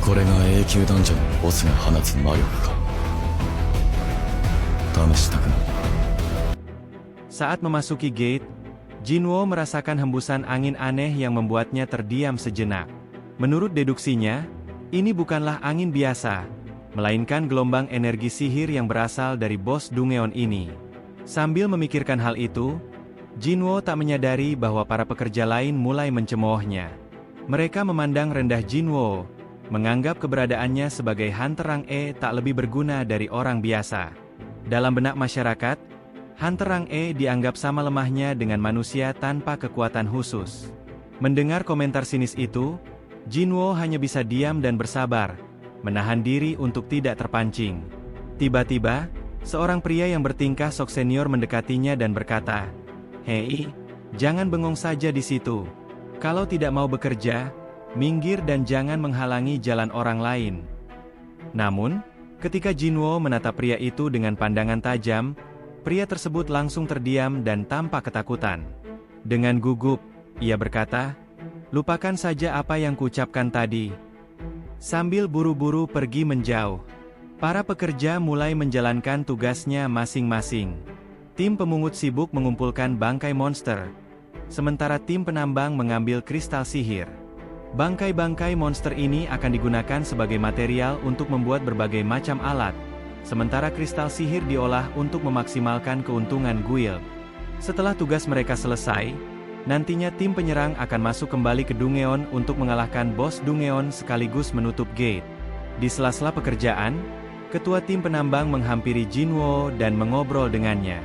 これが永久ダンジョンのボスが放つ魔力か。試したくなる。 Saat memasuki gate, Jinwo merasakan hembusan angin aneh yang membuatnya terdiam sejenak. Menurut deduksinya, ini bukanlah angin biasa, melainkan gelombang energi sihir yang berasal dari bos Dungeon ini. Sambil memikirkan hal itu, Jinwo tak menyadari bahwa para pekerja lain mulai mencemoohnya. Mereka memandang rendah Jinwo, menganggap keberadaannya sebagai Hunter Rang E tak lebih berguna dari orang biasa. Dalam benak masyarakat, Hunter Rang E dianggap sama lemahnya dengan manusia tanpa kekuatan khusus. Mendengar komentar sinis itu, Jinwo hanya bisa diam dan bersabar, menahan diri untuk tidak terpancing. Tiba-tiba, seorang pria yang bertingkah sok senior mendekatinya dan berkata, "Hei, jangan bengong saja di situ. Kalau tidak mau bekerja, minggir dan jangan menghalangi jalan orang lain." Namun, ketika Jinwo menatap pria itu dengan pandangan tajam, pria tersebut langsung terdiam dan tampak ketakutan. Dengan gugup, ia berkata, "Lupakan saja apa yang kuucapkan tadi." Sambil buru-buru pergi menjauh, para pekerja mulai menjalankan tugasnya masing-masing. Tim pemungut sibuk mengumpulkan bangkai monster, sementara tim penambang mengambil kristal sihir. Bangkai-bangkai monster ini akan digunakan sebagai material untuk membuat berbagai macam alat, sementara kristal sihir diolah untuk memaksimalkan keuntungan guild. Setelah tugas mereka selesai, nantinya tim penyerang akan masuk kembali ke Dungeon untuk mengalahkan bos Dungeon sekaligus menutup gate. Di sela-sela pekerjaan, ketua tim penambang menghampiri Jinwo dan mengobrol dengannya.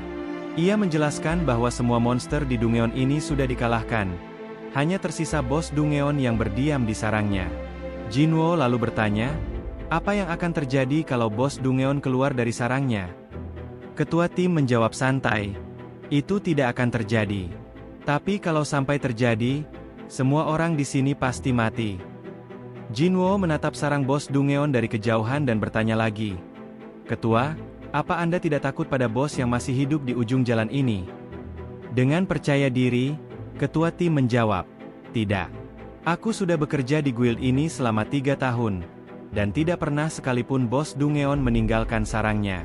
Ia menjelaskan bahwa semua monster di Dungeon ini sudah dikalahkan. Hanya tersisa bos Dungeon yang berdiam di sarangnya. Jinwo lalu bertanya, apa yang akan terjadi kalau bos Dungeon keluar dari sarangnya? Ketua tim menjawab santai, itu tidak akan terjadi. Tapi kalau sampai terjadi, semua orang di sini pasti mati. Jinwo menatap sarang bos Dungeon dari kejauhan dan bertanya lagi, "Ketua, apa Anda tidak takut pada bos yang masih hidup di ujung jalan ini?" Dengan percaya diri, ketua tim menjawab, "Tidak. Aku sudah bekerja di guild ini selama 3 tahun, dan tidak pernah sekalipun bos Dungeon meninggalkan sarangnya.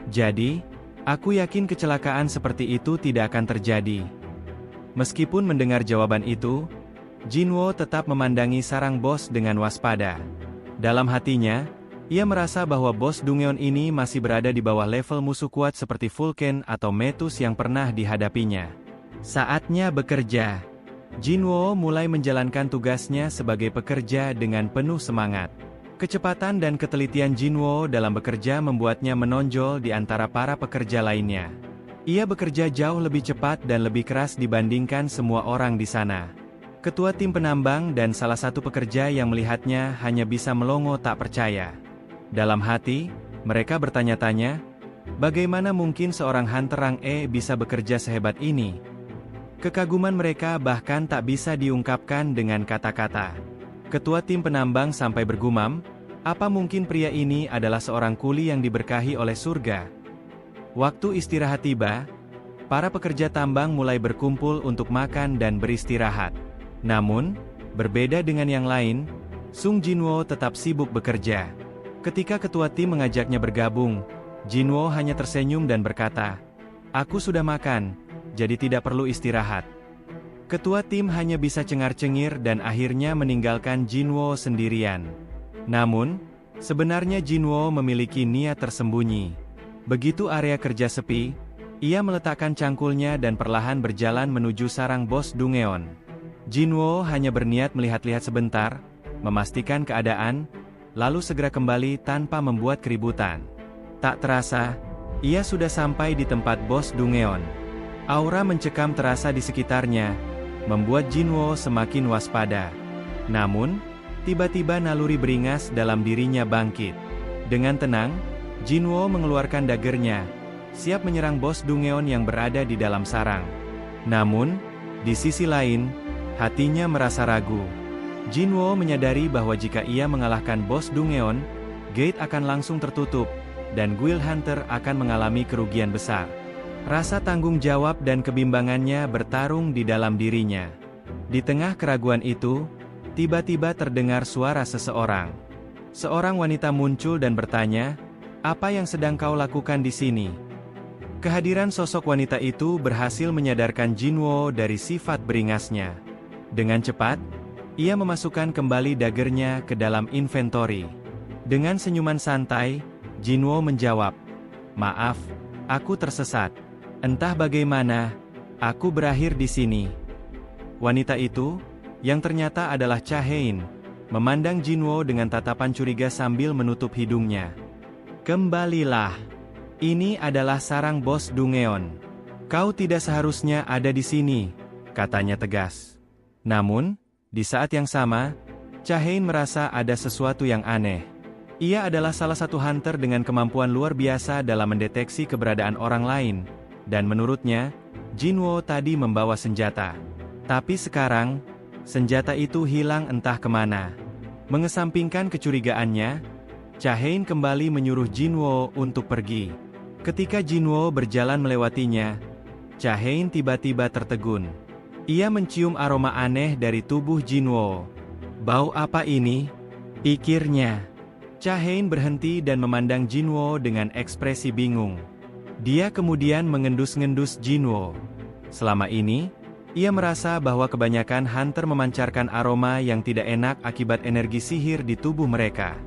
Jadi, aku yakin kecelakaan seperti itu tidak akan terjadi." Meskipun mendengar jawaban itu, Jinwo tetap memandangi sarang bos dengan waspada. Dalam hatinya, ia merasa bahwa bos Dungeon ini masih berada di bawah level musuh kuat seperti Vulcan atau Metus yang pernah dihadapinya. Saatnya bekerja. Jinwo mulai menjalankan tugasnya sebagai pekerja dengan penuh semangat. Kecepatan dan ketelitian Jinwo dalam bekerja membuatnya menonjol di antara para pekerja lainnya. Ia bekerja jauh lebih cepat dan lebih keras dibandingkan semua orang di sana. Ketua tim penambang dan salah satu pekerja yang melihatnya hanya bisa melongo tak percaya. Dalam hati, mereka bertanya-tanya, bagaimana mungkin seorang Hunter Rang E bisa bekerja sehebat ini? Kekaguman mereka bahkan tak bisa diungkapkan dengan kata-kata. Ketua tim penambang sampai bergumam, apa mungkin pria ini adalah seorang kuli yang diberkahi oleh surga? Waktu istirahat tiba, para pekerja tambang mulai berkumpul untuk makan dan beristirahat. Namun, berbeda dengan yang lain, Sung Jinwo tetap sibuk bekerja. Ketika ketua tim mengajaknya bergabung, Jinwo hanya tersenyum dan berkata, "Aku sudah makan, jadi tidak perlu istirahat." Ketua tim hanya bisa cengar-cengir dan akhirnya meninggalkan Jinwo sendirian. Namun, sebenarnya Jinwo memiliki niat tersembunyi. Begitu area kerja sepi, ia meletakkan cangkulnya dan perlahan berjalan menuju sarang bos Dungeon. Jinwo hanya berniat melihat-lihat sebentar, memastikan keadaan, lalu segera kembali tanpa membuat keributan. Tak terasa, ia sudah sampai di tempat bos Dungeon. Aura mencekam terasa di sekitarnya, membuat Jinwo semakin waspada. Namun, tiba-tiba naluri beringas dalam dirinya bangkit. Dengan tenang, Jinwo mengeluarkan dagernya, siap menyerang bos Dungeon yang berada di dalam sarang. Namun, di sisi lain, hatinya merasa ragu. Jinwo menyadari bahwa jika ia mengalahkan bos Dungeon, gate akan langsung tertutup, dan Guild Hunter akan mengalami kerugian besar. Rasa tanggung jawab dan kebimbangannya bertarung di dalam dirinya. Di tengah keraguan itu, tiba-tiba terdengar suara seseorang. Seorang wanita muncul dan bertanya, "Apa yang sedang kau lakukan di sini?" Kehadiran sosok wanita itu berhasil menyadarkan Jinwo dari sifat beringasnya. Dengan cepat, ia memasukkan kembali dagernya ke dalam inventory. Dengan senyuman santai, Jinwo menjawab, "Maaf, aku tersesat. Entah bagaimana, aku berakhir di sini." Wanita itu, yang ternyata adalah Cha Hein, memandang Jinwo dengan tatapan curiga sambil menutup hidungnya. "Kembalilah. Ini adalah sarang bos Dungeon. Kau tidak seharusnya ada di sini," katanya tegas. Namun, di saat yang sama, Cha Hein merasa ada sesuatu yang aneh. Ia adalah salah satu hunter dengan kemampuan luar biasa dalam mendeteksi keberadaan orang lain, dan menurutnya, Jinwo tadi membawa senjata. Tapi sekarang, senjata itu hilang entah kemana. Mengesampingkan kecurigaannya, Cha Hein kembali menyuruh Jinwo untuk pergi. Ketika Jinwo berjalan melewatinya, Cha Hein tiba-tiba tertegun. Ia mencium aroma aneh dari tubuh Jinwo. "Bau apa ini?" pikirnya. Cha Hein berhenti dan memandang Jinwo dengan ekspresi bingung. Dia kemudian mengendus-ngendus Jinwo. Selama ini, ia merasa bahwa kebanyakan hunter memancarkan aroma yang tidak enak akibat energi sihir di tubuh mereka.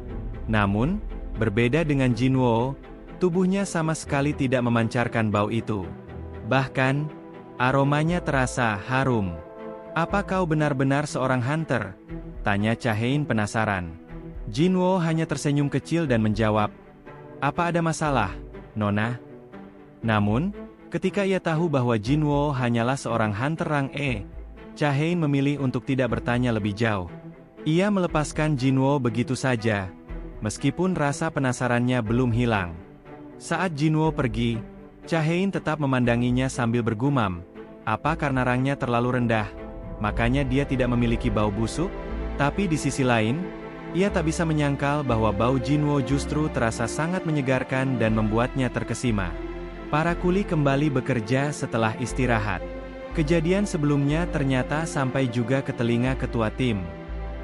Namun, berbeda dengan Jinwo, tubuhnya sama sekali tidak memancarkan bau itu. Bahkan, aromanya terasa harum. "Apa kau benar-benar seorang hunter?" tanya Cha Hein penasaran. Jinwo hanya tersenyum kecil dan menjawab, "Apa ada masalah, Nona?" Namun, ketika ia tahu bahwa Jinwo hanyalah seorang hunter rang E, Cha Hein memilih untuk tidak bertanya lebih jauh. Ia melepaskan Jinwo begitu saja, meskipun rasa penasarannya belum hilang. Saat Jinwo pergi, Cha Hein tetap memandanginya sambil bergumam, "Apa karena rangnya terlalu rendah, makanya dia tidak memiliki bau busuk?" Tapi di sisi lain, ia tak bisa menyangkal bahwa bau Jinwo justru terasa sangat menyegarkan dan membuatnya terkesima. Para kuli kembali bekerja setelah istirahat. Kejadian sebelumnya ternyata sampai juga ke telinga ketua tim.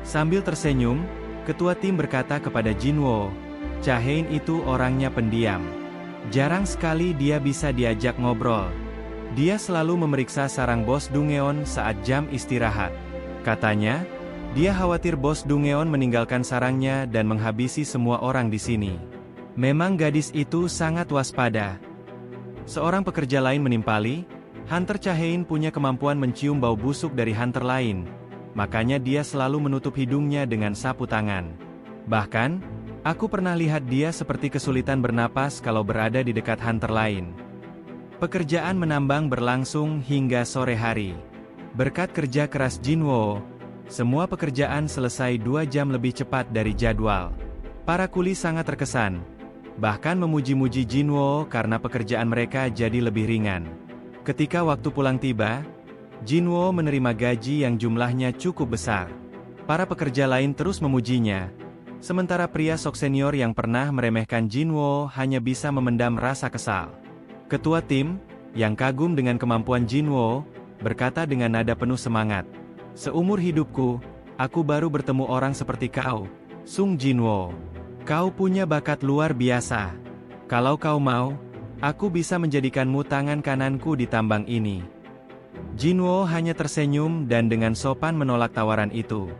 Sambil tersenyum, ketua tim berkata kepada Jinwo, "Cha Hein itu orangnya pendiam. Jarang sekali dia bisa diajak ngobrol. Dia selalu memeriksa sarang bos Dungeon saat jam istirahat. Katanya, dia khawatir bos Dungeon meninggalkan sarangnya dan menghabisi semua orang di sini." Memang gadis itu sangat waspada. Seorang pekerja lain menimpali, Hunter Cha Hein punya kemampuan mencium bau busuk dari hunter lain, makanya dia selalu menutup hidungnya dengan sapu tangan. Bahkan, aku pernah lihat dia seperti kesulitan bernapas kalau berada di dekat hunter lain. Pekerjaan menambang berlangsung hingga sore hari. Berkat kerja keras Jinwo, semua pekerjaan selesai 2 jam lebih cepat dari jadwal. Para kuli sangat terkesan, bahkan memuji-muji Jinwo karena pekerjaan mereka jadi lebih ringan. Ketika waktu pulang tiba, Jinwo menerima gaji yang jumlahnya cukup besar. Para pekerja lain terus memujinya, sementara pria sok senior yang pernah meremehkan Jinwo hanya bisa memendam rasa kesal. Ketua tim, yang kagum dengan kemampuan Jinwo, berkata dengan nada penuh semangat, "Seumur hidupku, aku baru bertemu orang seperti kau, Sung Jinwo. Kau punya bakat luar biasa. Kalau kau mau, aku bisa menjadikanmu tangan kananku di tambang ini." Jinwo hanya tersenyum dan dengan sopan menolak tawaran itu.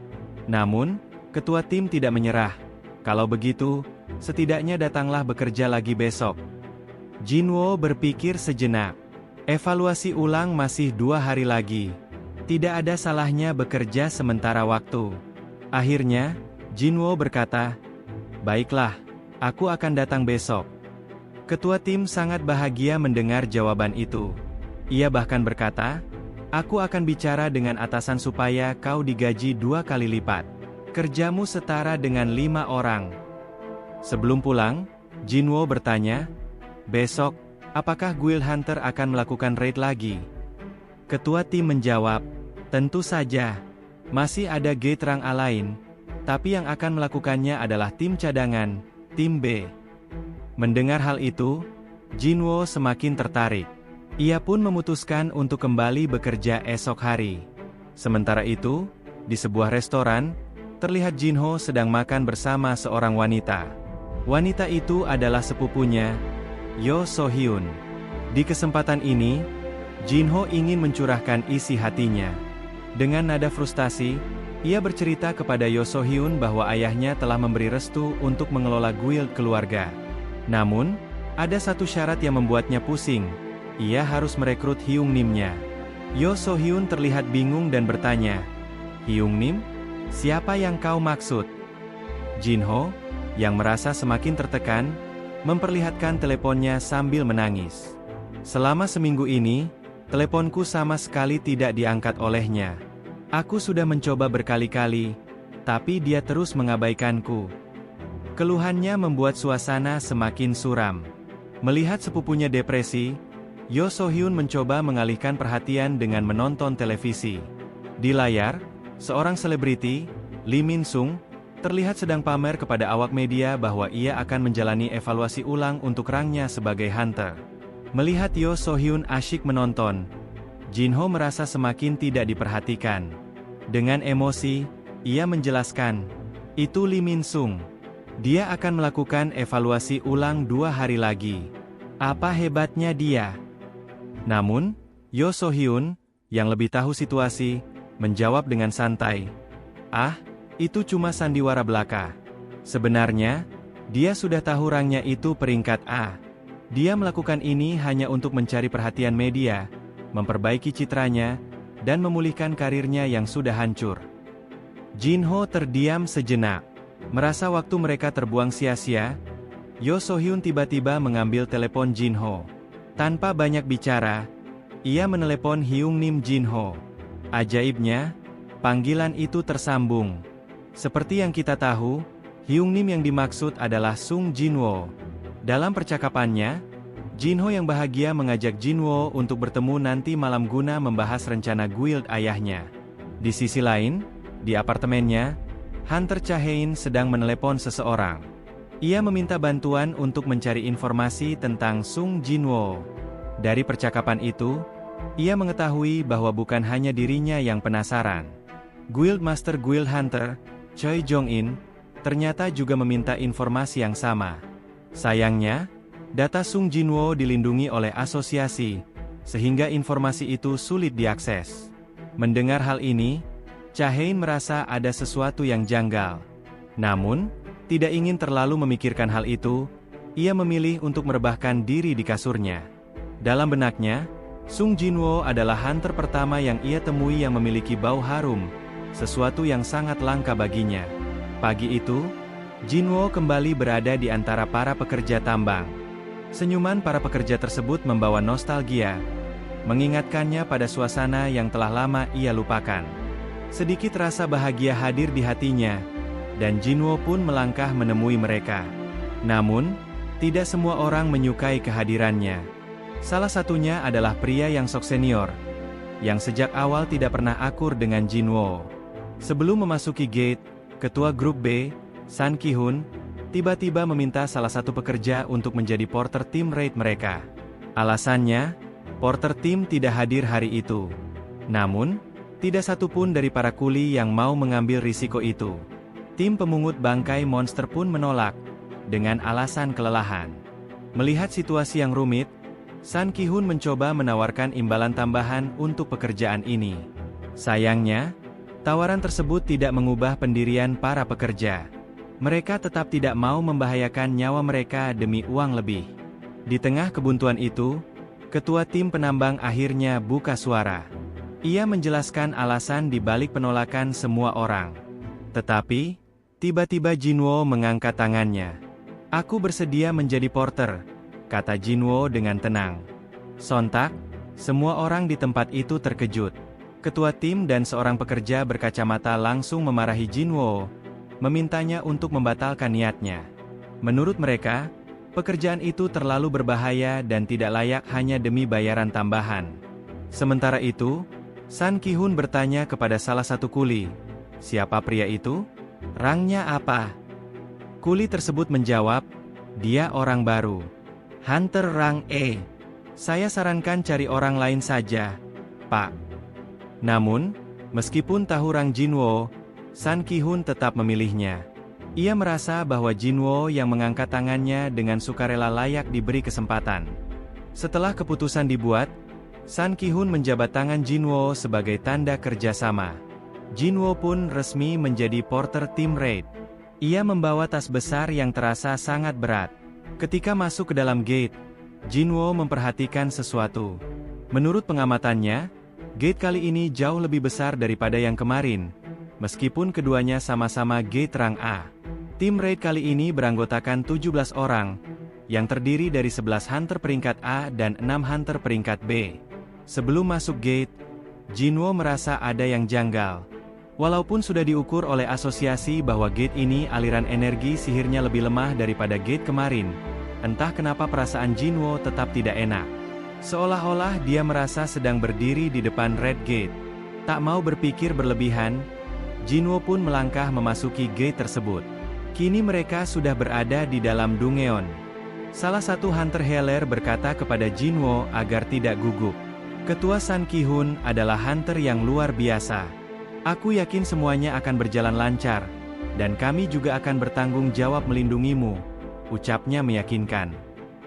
Namun, ketua tim tidak menyerah. "Kalau begitu, setidaknya datanglah bekerja lagi besok." Jinwo berpikir sejenak. Evaluasi ulang masih 2 hari lagi. Tidak ada salahnya bekerja sementara waktu. Akhirnya, Jinwo berkata, "Baiklah, aku akan datang besok." Ketua tim sangat bahagia mendengar jawaban itu. Ia bahkan berkata, "Aku akan bicara dengan atasan supaya kau digaji 2 kali lipat. Kerjamu setara dengan 5 orang." Sebelum pulang, Jinwo bertanya, "Besok, apakah Guild Hunter akan melakukan raid lagi?" Ketua tim menjawab, "Tentu saja. Masih ada gate rang A lain, tapi yang akan melakukannya adalah tim cadangan, tim B." Mendengar hal itu, Jinwo semakin tertarik. Ia pun memutuskan untuk kembali bekerja esok hari. Sementara itu, di sebuah restoran, terlihat Jinho sedang makan bersama seorang wanita. Wanita itu adalah sepupunya, Yo So-hyun. Di kesempatan ini, Jinho ingin mencurahkan isi hatinya. Dengan nada frustasi, ia bercerita kepada Yo So-hyun bahwa ayahnya telah memberi restu untuk mengelola guild keluarga. Namun, ada satu syarat yang membuatnya pusing. Ia harus merekrut Hyung-nimnya. Yo So-hyun terlihat bingung dan bertanya, "Hyung-nim? Siapa yang kau maksud?" Jinho, yang merasa semakin tertekan, memperlihatkan teleponnya sambil menangis. "Selama seminggu ini, teleponku sama sekali tidak diangkat olehnya. Aku sudah mencoba berkali-kali, tapi dia terus mengabaikanku." Keluhannya membuat suasana semakin suram. Melihat sepupunya depresi, Yo So-hyun mencoba mengalihkan perhatian dengan menonton televisi. Di layar, seorang selebriti, Lee Min-sung, terlihat sedang pamer kepada awak media bahwa ia akan menjalani evaluasi ulang untuk rangnya sebagai hunter. Melihat Yo So-hyun asyik menonton, Jinho merasa semakin tidak diperhatikan. Dengan emosi, ia menjelaskan, "Itu Lee Min-sung. Dia akan melakukan evaluasi ulang 2 hari lagi. Apa hebatnya dia?" Namun, Yo So-hyun, yang lebih tahu situasi, menjawab dengan santai, "Ah, itu cuma sandiwara belaka. Sebenarnya, dia sudah tahu rangnya itu peringkat A. Dia melakukan ini hanya untuk mencari perhatian media, memperbaiki citranya, dan memulihkan karirnya yang sudah hancur." Jinho terdiam sejenak. Merasa waktu mereka terbuang sia-sia, Yo So-hyun tiba-tiba mengambil telepon Jinho. Tanpa banyak bicara, ia menelepon Hyung-nim Jinho. Ajaibnya, panggilan itu tersambung. Seperti yang kita tahu, Hyung-nim yang dimaksud adalah Sung Jinwo. Dalam percakapannya, Jinho yang bahagia mengajak Jinwo untuk bertemu nanti malam guna membahas rencana guild ayahnya. Di sisi lain, di apartemennya, Hunter Cha-hae-in sedang menelepon seseorang. Ia meminta bantuan untuk mencari informasi tentang Sung Jinwo. Dari percakapan itu, ia mengetahui bahwa bukan hanya dirinya yang penasaran. Guild Master Guild Hunter, Choi Jong-in, ternyata juga meminta informasi yang sama. Sayangnya, data Sung Jinwo dilindungi oleh asosiasi, sehingga informasi itu sulit diakses. Mendengar hal ini, Cha-hae-in merasa ada sesuatu yang janggal. Namun, tidak ingin terlalu memikirkan hal itu, ia memilih untuk merebahkan diri di kasurnya. Dalam benaknya, Sung Jinwo adalah hunter pertama yang ia temui yang memiliki bau harum, sesuatu yang sangat langka baginya. Pagi itu, Jinwo kembali berada di antara para pekerja tambang. Senyuman para pekerja tersebut membawa nostalgia, mengingatkannya pada suasana yang telah lama ia lupakan. Sedikit rasa bahagia hadir di hatinya, dan Jinwo pun melangkah menemui mereka. Namun, tidak semua orang menyukai kehadirannya. Salah satunya adalah pria yang sok senior, yang sejak awal tidak pernah akur dengan Jinwo. Sebelum memasuki gate, ketua grup B, San Ki-hun, tiba-tiba meminta salah satu pekerja untuk menjadi porter tim raid mereka. Alasannya, porter tim tidak hadir hari itu. Namun, tidak satu pun dari para kuli yang mau mengambil risiko itu. Tim pemungut bangkai monster pun menolak, dengan alasan kelelahan. Melihat situasi yang rumit, San Ki-hun mencoba menawarkan imbalan tambahan untuk pekerjaan ini. Sayangnya, tawaran tersebut tidak mengubah pendirian para pekerja. Mereka tetap tidak mau membahayakan nyawa mereka demi uang lebih. Di tengah kebuntuan itu, ketua tim penambang akhirnya buka suara. Ia menjelaskan alasan di balik penolakan semua orang. Tetapi, tiba-tiba Jinwo mengangkat tangannya. "Aku bersedia menjadi porter," kata Jinwo dengan tenang. Sontak, semua orang di tempat itu terkejut. Ketua tim dan seorang pekerja berkacamata langsung memarahi Jinwo, memintanya untuk membatalkan niatnya. Menurut mereka, pekerjaan itu terlalu berbahaya dan tidak layak hanya demi bayaran tambahan. Sementara itu, San Ki-hun bertanya kepada salah satu kuli, "Siapa pria itu? Rangnya apa?" Kuli tersebut menjawab, "Dia orang baru. Hunter rang E. Saya sarankan cari orang lain saja, Pak." Namun, meskipun tahu rang Jinwo, Sun Ki-hun tetap memilihnya. Ia merasa bahwa Jinwoo yang mengangkat tangannya dengan sukarela layak diberi kesempatan. Setelah keputusan dibuat, Sun Ki-hun menjabat tangan Jinwoo sebagai tanda kerjasama. Jinwoo pun resmi menjadi porter tim Raid. Ia membawa tas besar yang terasa sangat berat. Ketika masuk ke dalam gate, Jinwoo memperhatikan sesuatu. Menurut pengamatannya, gate kali ini jauh lebih besar daripada yang kemarin. Meskipun keduanya sama-sama gate rang A. Tim Raid kali ini beranggotakan 17 orang, yang terdiri dari 11 hunter peringkat A dan 6 hunter peringkat B. Sebelum masuk gate, Jinwoo merasa ada yang janggal. Walaupun sudah diukur oleh asosiasi bahwa gate ini aliran energi sihirnya lebih lemah daripada gate kemarin, entah kenapa perasaan Jinwoo tetap tidak enak. Seolah-olah dia merasa sedang berdiri di depan Red Gate. Tak mau berpikir berlebihan, Jinwoo pun melangkah memasuki gate tersebut. Kini mereka sudah berada di dalam Dungeon. Salah satu hunter healer berkata kepada Jinwoo agar tidak gugup. Ketua Sun Ki-hun adalah hunter yang luar biasa. Aku yakin semuanya akan berjalan lancar, dan kami juga akan bertanggung jawab melindungimu, ucapnya meyakinkan.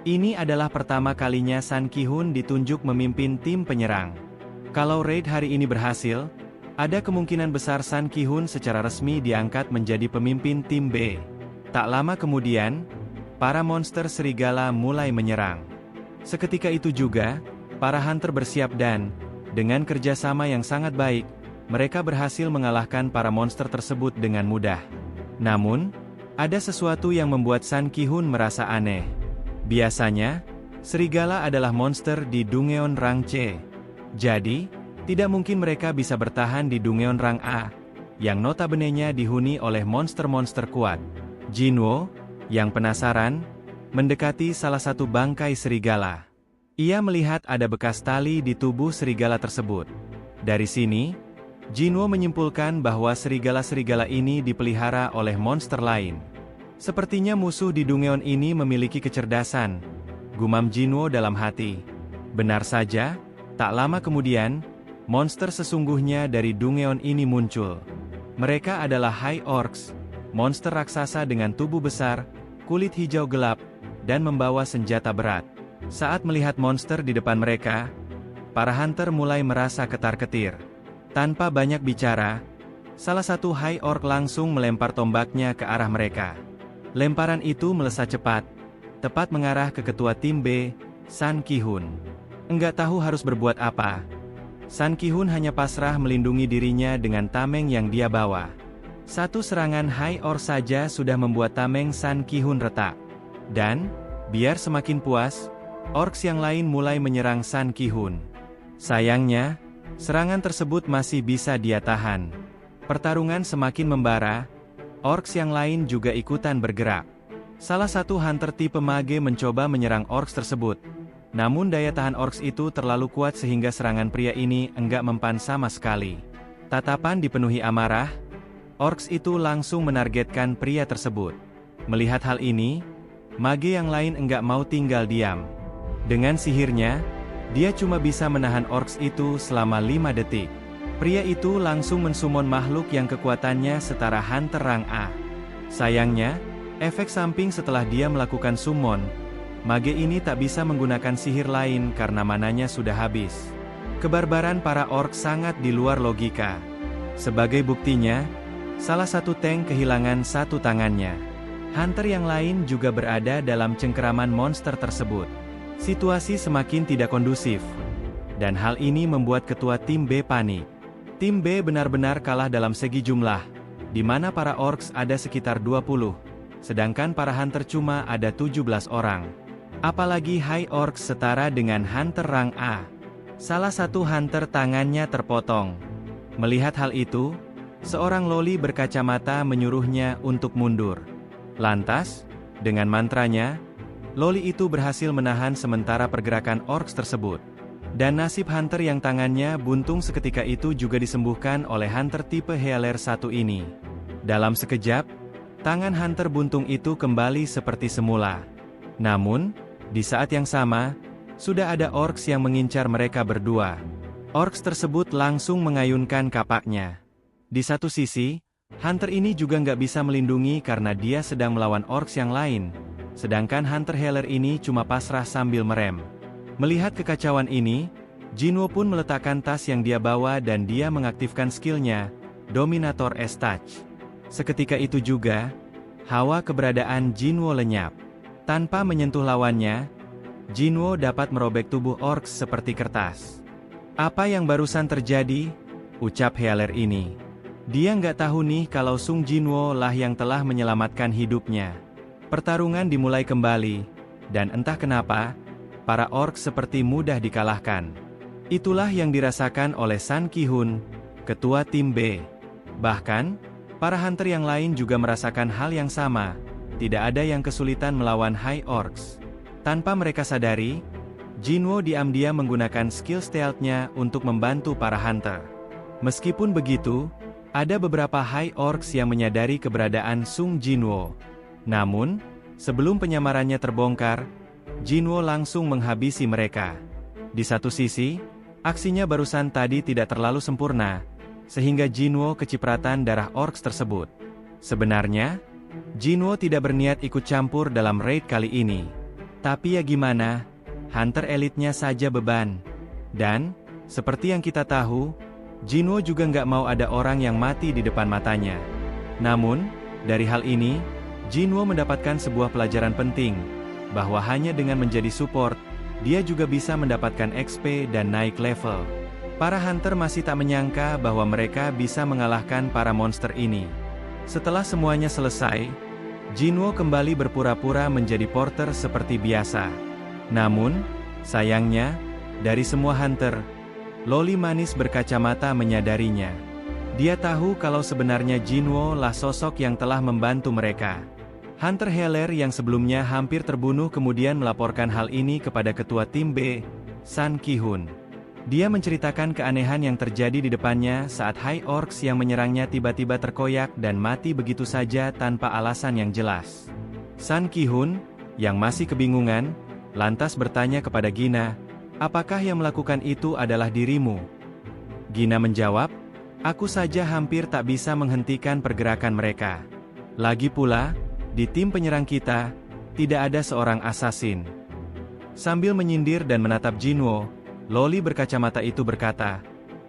Ini adalah pertama kalinya Sun Ki-hun ditunjuk memimpin tim penyerang. Kalau raid hari ini berhasil, ada kemungkinan besar Sun Ki-hun secara resmi diangkat menjadi pemimpin tim B. Tak lama kemudian, para monster serigala mulai menyerang. Seketika itu juga, para hunter bersiap dan, dengan kerjasama yang sangat baik, mereka berhasil mengalahkan para monster tersebut dengan mudah. Namun, ada sesuatu yang membuat Sun Ki-hun merasa aneh. Biasanya, serigala adalah monster di Dungeon rang C. Jadi, tidak mungkin mereka bisa bertahan di Dungeon rang A, yang notabene-nya dihuni oleh monster-monster kuat. Jinwoo, yang penasaran, mendekati salah satu bangkai serigala. Ia melihat ada bekas tali di tubuh serigala tersebut. Dari sini, Jinwoo menyimpulkan bahwa serigala-serigala ini dipelihara oleh monster lain. Sepertinya musuh di Dungeon ini memiliki kecerdasan, gumam Jinwoo dalam hati. Benar saja, tak lama kemudian, monster sesungguhnya dari Dungeon ini muncul. Mereka adalah High Orcs, monster raksasa dengan tubuh besar, kulit hijau gelap, dan membawa senjata berat. Saat melihat monster di depan mereka, para hunter mulai merasa ketar-ketir. Tanpa banyak bicara, salah satu High Orc langsung melempar tombaknya ke arah mereka. Lemparan itu melesat cepat, tepat mengarah ke ketua tim B, Sun Ki-hun. Enggak tahu harus berbuat apa, Sun Ki-hun hanya pasrah melindungi dirinya dengan tameng yang dia bawa. Satu serangan High Orc saja sudah membuat tameng Sun Ki-hun retak. Dan, biar semakin puas, orcs yang lain mulai menyerang Sun Ki-hun. Sayangnya, serangan tersebut masih bisa dia tahan. Pertarungan semakin membara, orcs yang lain juga ikutan bergerak. Salah satu hunter tipe mage mencoba menyerang orcs tersebut. Namun daya tahan orcs itu terlalu kuat sehingga serangan pria ini enggak mempan sama sekali. Tatapan dipenuhi amarah, orcs itu langsung menargetkan pria tersebut. Melihat hal ini, mage yang lain enggak mau tinggal diam. Dengan sihirnya, dia cuma bisa menahan orcs itu selama 5 detik. Pria itu langsung mensumon makhluk yang kekuatannya setara hunter rang A. Sayangnya, efek samping setelah dia melakukan summon, mage ini tak bisa menggunakan sihir lain karena mananya sudah habis. Kebarbaran para orc sangat di luar logika. Sebagai buktinya, salah satu tank kehilangan satu tangannya. Hunter yang lain juga berada dalam cengkeraman monster tersebut. Situasi semakin tidak kondusif. Dan hal ini membuat ketua tim B panik. Tim B benar-benar kalah dalam segi jumlah, di mana para orcs ada sekitar 20, sedangkan para hunter cuma ada 17 orang. Apalagi High Orcs setara dengan hunter rang A. Salah satu hunter tangannya terpotong. Melihat hal itu, seorang loli berkacamata menyuruhnya untuk mundur. Lantas, dengan mantranya, loli itu berhasil menahan sementara pergerakan orcs tersebut. Dan nasib hunter yang tangannya buntung seketika itu juga disembuhkan oleh hunter tipe healer satu ini. Dalam sekejap, tangan hunter buntung itu kembali seperti semula. Namun, di saat yang sama, sudah ada orcs yang mengincar mereka berdua. Orcs tersebut langsung mengayunkan kapaknya. Di satu sisi, Hunter ini juga nggak bisa melindungi karena dia sedang melawan orcs yang lain, sedangkan Hunter Healer ini cuma pasrah sambil merem. Melihat kekacauan ini, Jinwo pun meletakkan tas yang dia bawa dan dia mengaktifkan skillnya, Dominator S-Touch. Seketika itu juga, hawa keberadaan Jinwo lenyap. Tanpa menyentuh lawannya, Jinwo dapat merobek tubuh orcs seperti kertas. Apa yang barusan terjadi? Ucap Healer ini. Dia nggak tahu nih kalau Sung Jinwo lah yang telah menyelamatkan hidupnya. Pertarungan dimulai kembali, dan entah kenapa, para orcs seperti mudah dikalahkan. Itulah yang dirasakan oleh Sun Ki-hun, ketua tim B. Bahkan, para hunter yang lain juga merasakan hal yang sama, tidak ada yang kesulitan melawan High Orcs. Tanpa mereka sadari, Jinwo diam-diam menggunakan skill stealth-nya untuk membantu para hunter. Meskipun begitu, ada beberapa High Orcs yang menyadari keberadaan Sung Jinwo. Namun, sebelum penyamarannya terbongkar, Jinwo langsung menghabisi mereka. Di satu sisi, aksinya barusan tadi tidak terlalu sempurna, sehingga Jinwo kecipratan darah orcs tersebut. Sebenarnya, Jinwo tidak berniat ikut campur dalam raid kali ini. Tapi ya gimana, hunter elitnya saja beban. Dan, seperti yang kita tahu, Jinwo juga nggak mau ada orang yang mati di depan matanya. Namun, dari hal ini, Jinwo mendapatkan sebuah pelajaran penting, bahwa hanya dengan menjadi support, dia juga bisa mendapatkan XP dan naik level. Para hunter masih tak menyangka bahwa mereka bisa mengalahkan para monster ini. Setelah semuanya selesai, Jinwo kembali berpura-pura menjadi porter seperti biasa. Namun, sayangnya, dari semua hunter, Loli manis berkacamata menyadarinya. Dia tahu kalau sebenarnya Jinwo lah sosok yang telah membantu mereka. Hunter Healer yang sebelumnya hampir terbunuh kemudian melaporkan hal ini kepada ketua tim B, Sun Ki-hun. Dia menceritakan keanehan yang terjadi di depannya saat High Orcs yang menyerangnya tiba-tiba terkoyak dan mati begitu saja tanpa alasan yang jelas. Sun Ki-hun, yang masih kebingungan, lantas bertanya kepada Gina, apakah yang melakukan itu adalah dirimu? Gina menjawab, aku saja hampir tak bisa menghentikan pergerakan mereka. Lagi pula, di tim penyerang kita, tidak ada seorang assassin. Sambil menyindir dan menatap Jinwo, Loli berkacamata itu berkata,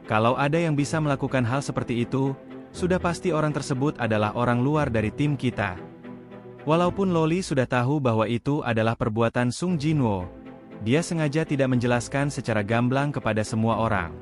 kalau ada yang bisa melakukan hal seperti itu, sudah pasti orang tersebut adalah orang luar dari tim kita. Walaupun Loli sudah tahu bahwa itu adalah perbuatan Sung Jinwo, dia sengaja tidak menjelaskan secara gamblang kepada semua orang.